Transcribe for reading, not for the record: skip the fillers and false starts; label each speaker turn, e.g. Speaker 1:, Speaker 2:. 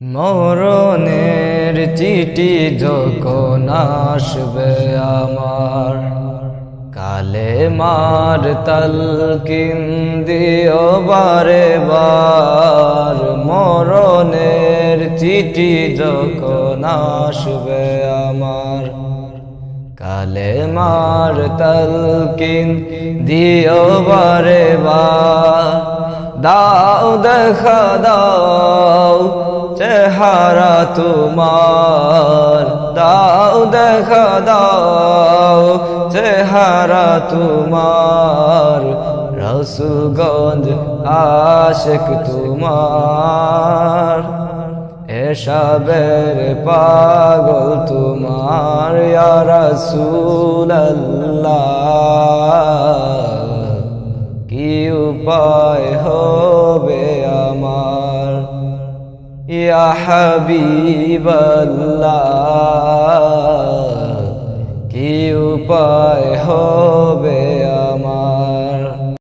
Speaker 1: মরণের চিঠি যখন আসবে আমার, কালে মার তালকিন দিও বারে বার। মরণের চিঠি যখন আসবে আমার, কালে মার তালকিন দিও বারে বার। দাও দেখা দাও চেহারা তোমার, দাও দেখা দাও চেহারা তোমার। রসুলগঞ্জ আশিক তোমার, এসবের পাগল তোমার। ইয়া রাসূলুল্লাহ, কি উপায় হবে আমার? ইয়া হাবিবাল্লাহ, কি উপায় হবে